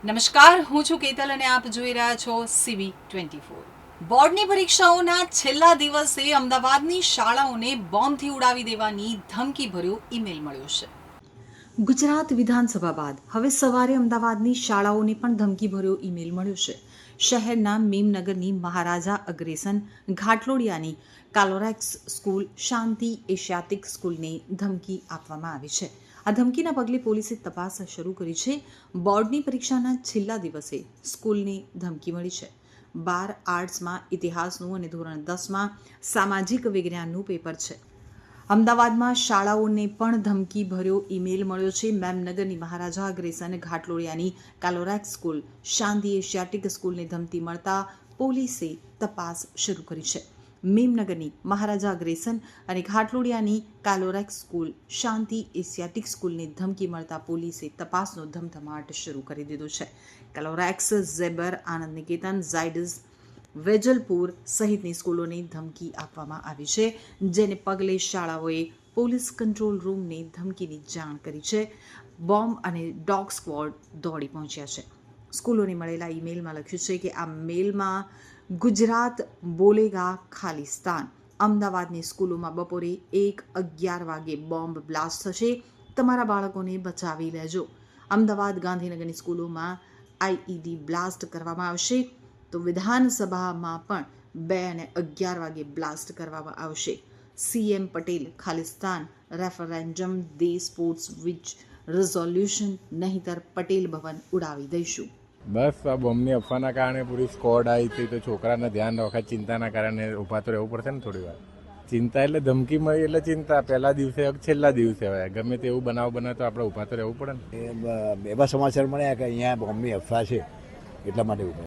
નમસ્કાર, હું છું કેતલ અને આપ જોઈ રહ્યા છો CV24. બોર્ડની પરીક્ષાઓના છેલ્લા દિવસે અમદાવાદની શાળાઓને બોમ્બથી ઉડાવી દેવાની ધમકી ભર્યો ઈમેલ મળ્યો છે. ગુજરાત વિધાનસભા બાદ હવે સવારે અમદાવાદની શાળાઓને પણ ધમકી ભર્યો ઈમેલ મળ્યો છે. શહેરના મેમનગરની મહારાજા અગ્રેસન ઘાટલોડિયાની કાલોરેક્સ સ્કૂલ, શાંતિ એશિયાટિક સ્કૂલને ધમકી આપવામાં આવી છે. આ ધમકીના પગલે પોલીસે તપાસ શરૂ કરી છે. બોર્ડની પરીક્ષાના છેલ્લા દિવસે સ્કૂલને ધમકી મળી છે. 12 આર્ટ્સમાં ઇતિહાસનું અને ધોરણ 10માં સામાજિક વિજ્ઞાનનું પેપર છે. અમદાવાદમાં શાળાઓને પણ ધમકી ભર્યો ઈમેલ મળ્યો છે. મેમનગરની મહારાજા અગ્રેસન ઘાટલોડિયાની કાલોરેક્સ સ્કૂલ, શાંતિ એશિયાટિક સ્કૂલને ધમકી મળતા પોલીસે તપાસ શરૂ કરી છે. મેમનગરની મહારાજા અગ્રેસન અને ઘાટલોડિયાની કાલોરેક્સ સ્કૂલ, શાંતિ એશિયાટિક સ્કૂલને ધમકી મળતા પોલીસે તપાસનો ધમધમાટ શરૂ કરી દીધો છે. કાલોરેક્સ, ઝેબર, આનંદ નિકેતન, ઝાયડસ, વેજલપુર સહિતની સ્કૂલોને ધમકી આપવામાં આવી છે, જેને પગલે શાળાઓએ પોલીસ કંટ્રોલ રૂમને ધમકીની જાણ કરી છે. બોમ્બ અને ડોગ સ્ક્વોડ દોડી પહોંચ્યા છે. સ્કૂલોને મળેલા ઈમેલમાં લખ્યું છે કે આ મેલમાં ગુજરાત બોલેગા ખાલિસ્તાન. અમદાવાદની સ્કૂલોમાં બપોરે 1:11 વાગે બોમ્બ બ્લાસ્ટ થશે. તમારા બાળકોને બચાવી લેજો. અમદાવાદ, ગાંધીનગરની સ્કૂલોમાં આઈઈડી બ્લાસ્ટ કરવામાં આવશે, તો વિધાનસભામાં પણ 2 અને 11 વાગે બ્લાસ્ટ કરવામાં આવશે. સીએમ પટેલ, ખાલિસ્તાન રેફરેન્ડમ દે સ્પોર્ટ્સ વિચ રિઝોલ્યુશન, નહીંતર પટેલ ભવન ઉડાવી દઈશું. બસ આ બોમ્બની અફવાના કારણે પૂરી સ્કોડ આવી હતી, તો છોકરાને ધ્યાન રાખવા ચિંતાના કારણે ઊભા તો રહેવું પડશે ને થોડી વાર. ચિંતા એટલે ધમકી મળી એટલે ચિંતા. પહેલા દિવસે છેલ્લા દિવસે હોય ગમે તે એવું બને તો આપણે ઊભા તો રહેવું પડે ને. એવા સમાચાર મળ્યા કે અહીંયા બોમ્બની અફવા છે, એટલા માટે ઊભા.